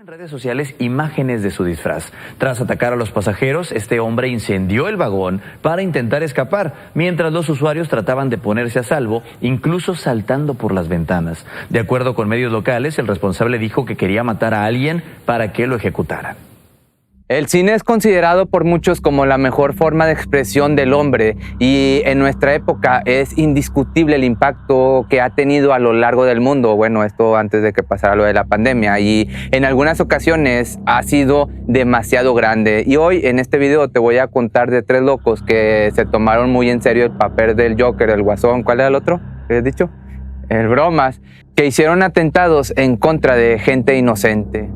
En redes sociales imágenes de su disfraz. Tras atacar a los pasajeros, este hombre incendió el vagón para intentar escapar, mientras los usuarios trataban de ponerse a salvo, incluso saltando por las ventanas. De acuerdo con medios locales, el responsable dijo que quería matar a alguien para que lo ejecutaran. El cine es considerado por muchos como la mejor forma de expresión del hombre y en nuestra época es indiscutible el impacto que ha tenido a lo largo del mundo. Bueno, esto antes de que pasara lo de la pandemia, y en algunas ocasiones ha sido demasiado grande. Y hoy en este video te voy a contar de 3 locos que se tomaron muy en serio el papel del Joker, el Guasón. ¿Cuál era el otro? ¿Qué has dicho? El Bromas, que hicieron atentados en contra de gente inocente.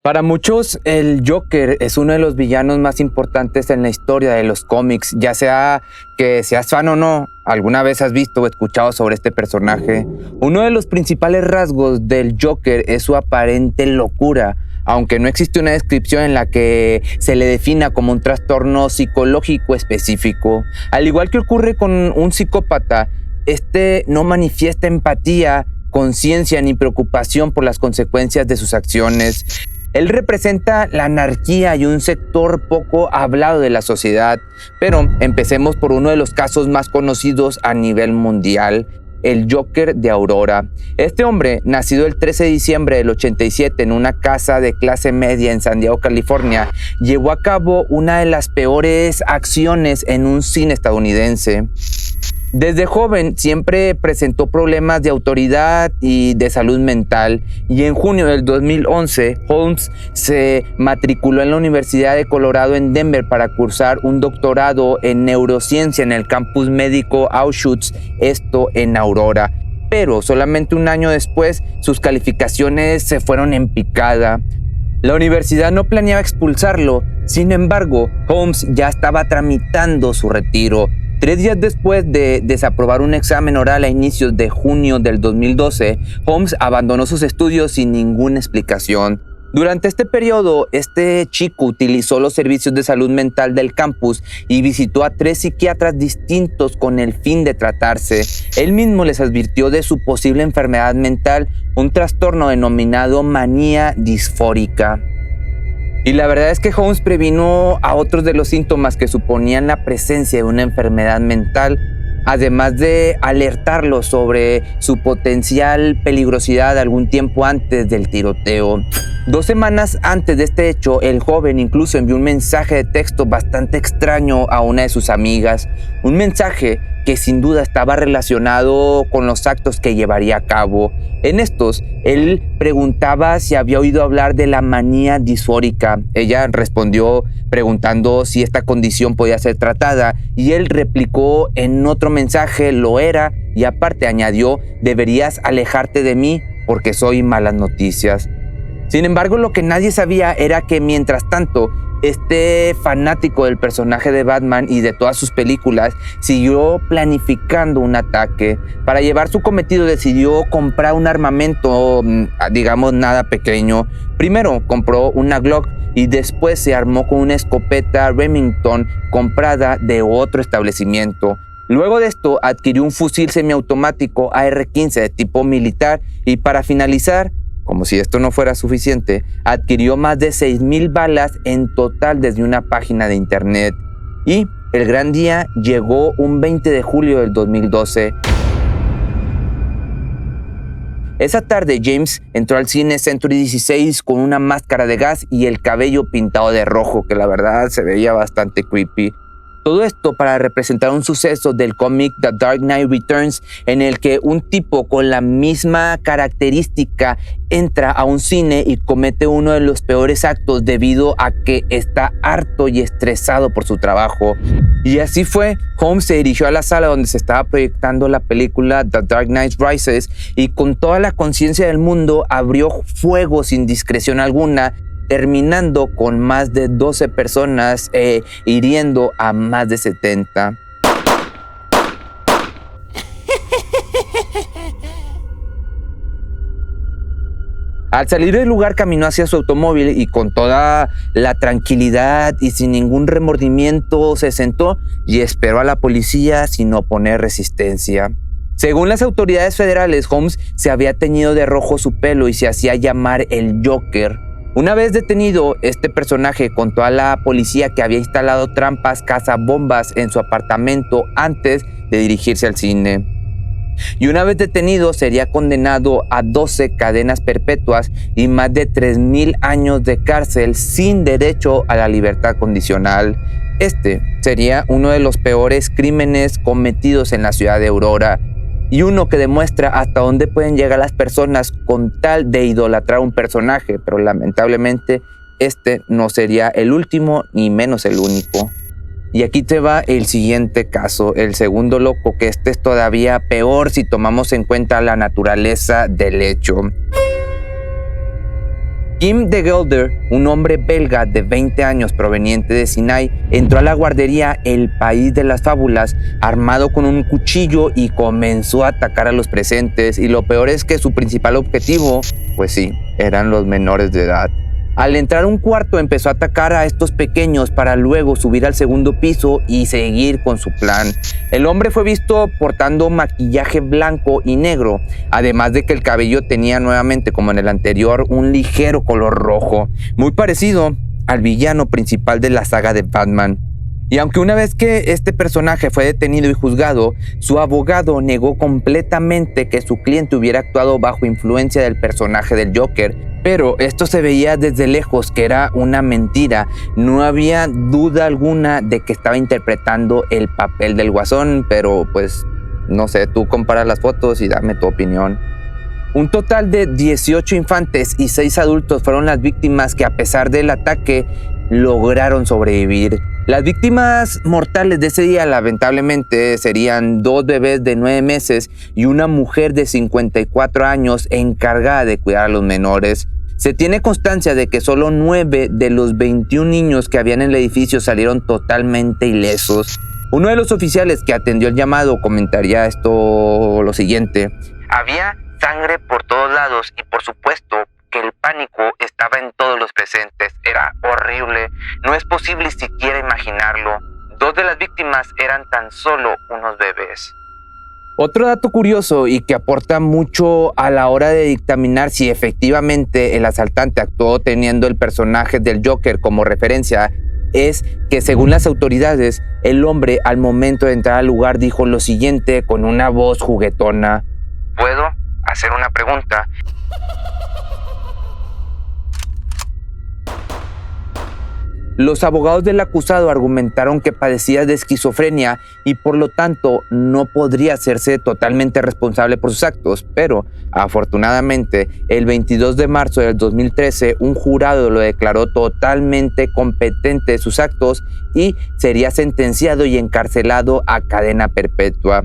Para muchos, el Joker es uno de los villanos más importantes en la historia de los cómics. Ya sea que seas fan o no, alguna vez has visto o escuchado sobre este personaje. Uno de los principales rasgos del Joker es su aparente locura, aunque no existe una descripción en la que se le defina como un trastorno psicológico específico. Al igual que ocurre con un psicópata, este no manifiesta empatía, conciencia ni preocupación por las consecuencias de sus acciones. Él representa la anarquía y un sector poco hablado de la sociedad. Pero empecemos por uno de los casos más conocidos a nivel mundial, el Joker de Aurora. Este hombre, nacido el 13 de diciembre del 87 en una casa de clase media en San Diego, California, llevó a cabo una de las peores acciones en un cine estadounidense. Desde joven siempre presentó problemas de autoridad y de salud mental, y en junio del 2011 Holmes se matriculó en la Universidad de Colorado en Denver para cursar un doctorado en neurociencia en el campus médico Auschwitz, esto en Aurora. Pero solamente un año después sus calificaciones se fueron en picada. La universidad no planeaba expulsarlo, sin embargo, Holmes ya estaba tramitando su retiro. 3 días después de desaprobar un examen oral a inicios de junio del 2012, Holmes abandonó sus estudios sin ninguna explicación. Durante este periodo, este chico utilizó los servicios de salud mental del campus y visitó a 3 psiquiatras distintos con el fin de tratarse. Él mismo les advirtió de su posible enfermedad mental, un trastorno denominado manía disfórica. Y la verdad es que Holmes previno a otros de los síntomas que suponían la presencia de una enfermedad mental, además de alertarlos sobre su potencial peligrosidad algún tiempo antes del tiroteo. 2 semanas antes de este hecho, el joven incluso envió un mensaje de texto bastante extraño a una de sus amigas, un mensaje que sin duda estaba relacionado con los actos que llevaría a cabo. En estos, él preguntaba si había oído hablar de la manía disfórica. Ella respondió preguntando si esta condición podía ser tratada, y él replicó en otro mensaje: lo era, y aparte añadió: deberías alejarte de mí porque soy malas noticias. Sin embargo, lo que nadie sabía era que mientras tanto, este fanático del personaje de Batman y de todas sus películas siguió planificando un ataque. Para llevar su cometido decidió comprar un armamento, digamos, nada pequeño. Primero compró una Glock y después se armó con una escopeta Remington comprada de otro establecimiento. Luego de esto adquirió un fusil semiautomático AR-15 de tipo militar y para finalizar, como si esto no fuera suficiente, adquirió más de 6,000 balas en total desde una página de internet. Y el gran día llegó un 20 de julio del 2012. Esa tarde James entró al cine Century 16 con una máscara de gas y el cabello pintado de rojo, que la verdad se veía bastante creepy. Todo esto para representar un suceso del cómic The Dark Knight Returns, en el que un tipo con la misma característica entra a un cine y comete uno de los peores actos debido a que está harto y estresado por su trabajo. Y así fue. Holmes se dirigió a la sala donde se estaba proyectando la película The Dark Knight Rises y con toda la conciencia del mundo abrió fuego sin discreción alguna, terminando con más de 12 personas hiriendo a más de 70. Al salir del lugar caminó hacia su automóvil y con toda la tranquilidad y sin ningún remordimiento se sentó y esperó a la policía sin oponer resistencia. Según las autoridades federales, Holmes se había teñido de rojo su pelo y se hacía llamar el Joker. Una vez detenido, este personaje contó a la policía que había instalado trampas cazabombas en su apartamento antes de dirigirse al cine. Y una vez detenido, sería condenado a 12 cadenas perpetuas y más de 3,000 años de cárcel sin derecho a la libertad condicional. Este sería uno de los peores crímenes cometidos en la ciudad de Aurora y uno que demuestra hasta dónde pueden llegar las personas con tal de idolatrar a un personaje, pero lamentablemente este no sería el último ni menos el único. Y aquí te va el siguiente caso, el segundo loco, que este es todavía peor si tomamos en cuenta la naturaleza del hecho. Kim de Gelder, un hombre belga de 20 años proveniente de Sinai, entró a la guardería El País de las Fábulas armado con un cuchillo y comenzó a atacar a los presentes. Y lo peor es que su principal objetivo, pues sí, eran los menores de edad. Al entrar a un cuarto empezó a atacar a estos pequeños para luego subir al segundo piso y seguir con su plan. El hombre fue visto portando maquillaje blanco y negro, además de que el cabello tenía nuevamente, como en el anterior, un ligero color rojo, muy parecido al villano principal de la saga de Batman. Y aunque una vez que este personaje fue detenido y juzgado, su abogado negó completamente que su cliente hubiera actuado bajo influencia del personaje del Joker, pero esto se veía desde lejos que era una mentira. No había duda alguna de que estaba interpretando el papel del Guasón, pero pues no sé, tú compara las fotos y dame tu opinión. Un total de 18 infantes y 6 adultos fueron las víctimas que, a pesar del ataque, lograron sobrevivir. Las víctimas mortales de ese día, lamentablemente, serían 2 bebés de 9 meses y una mujer de 54 años encargada de cuidar a los menores. Se tiene constancia de que solo 9 de los 21 niños que habían en el edificio salieron totalmente ilesos. Uno de los oficiales que atendió el llamado comentaría lo siguiente: había sangre por todos lados y por supuesto que el pánico estaba en todos los presentes. Era horrible, no es posible siquiera imaginarlo. 2 de las víctimas eran tan solo unos bebés. Otro dato curioso y que aporta mucho a la hora de dictaminar si efectivamente el asaltante actuó teniendo el personaje del Joker como referencia es que, según las autoridades, el hombre al momento de entrar al lugar dijo lo siguiente con una voz juguetona: ¿puedo hacer una pregunta? Los abogados del acusado argumentaron que padecía de esquizofrenia y por lo tanto no podría hacerse totalmente responsable por sus actos, pero afortunadamente el 22 de marzo del 2013 un jurado lo declaró totalmente competente de sus actos y sería sentenciado y encarcelado a cadena perpetua.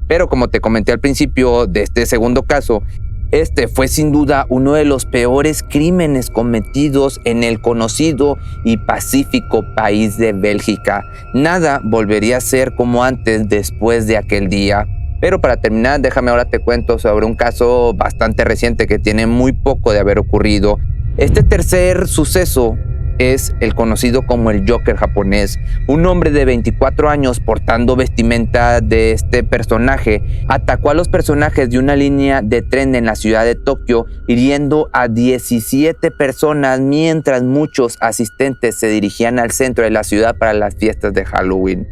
Pero como te comenté al principio de este segundo caso, este fue sin duda uno de los peores crímenes cometidos en el conocido y pacífico país de Bélgica. Nada volvería a ser como antes después de aquel día. Pero para terminar, déjame ahora te cuento sobre un caso bastante reciente que tiene muy poco de haber ocurrido. Este tercer suceso es el conocido como el Joker japonés. Un hombre de 24 años portando vestimenta de este personaje atacó a los personajes de una línea de tren en la ciudad de Tokio, hiriendo a 17 personas mientras muchos asistentes se dirigían al centro de la ciudad para las fiestas de Halloween.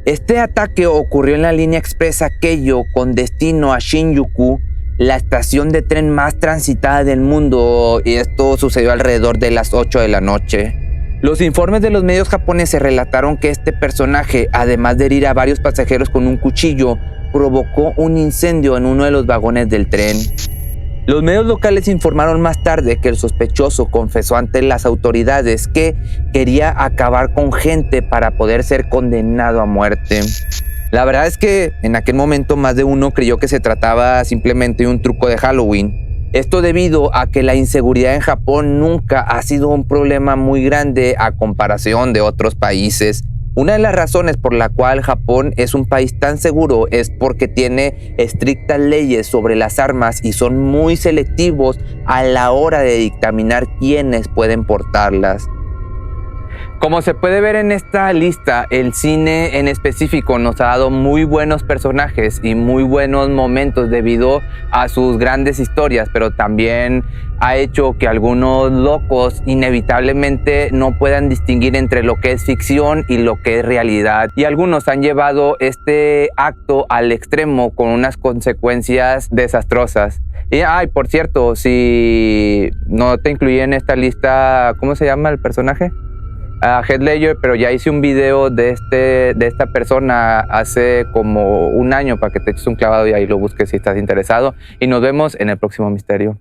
Este ataque ocurrió en la línea expresa Keio con destino a Shinjuku, la estación de tren más transitada del mundo, y esto sucedió alrededor de las 8 de la noche. Los informes de los medios japoneses relataron que este personaje, además de herir a varios pasajeros con un cuchillo, provocó un incendio en uno de los vagones del tren. Los medios locales informaron más tarde que el sospechoso confesó ante las autoridades que quería acabar con gente para poder ser condenado a muerte. La verdad es que en aquel momento más de uno creyó que se trataba simplemente de un truco de Halloween. Esto debido a que la inseguridad en Japón nunca ha sido un problema muy grande a comparación de otros países. Una de las razones por la cual Japón es un país tan seguro es porque tiene estrictas leyes sobre las armas y son muy selectivos a la hora de dictaminar quiénes pueden portarlas. Como se puede ver en esta lista, el cine en específico nos ha dado muy buenos personajes y muy buenos momentos debido a sus grandes historias, pero también ha hecho que algunos locos inevitablemente no puedan distinguir entre lo que es ficción y lo que es realidad. Y algunos han llevado este acto al extremo con unas consecuencias desastrosas. Y, por cierto, si no te incluí en esta lista, ¿cómo se llama el personaje? Heath Ledger, pero ya hice un video de esta persona hace como un año para que te eches un clavado y ahí lo busques si estás interesado. Y nos vemos en el próximo misterio.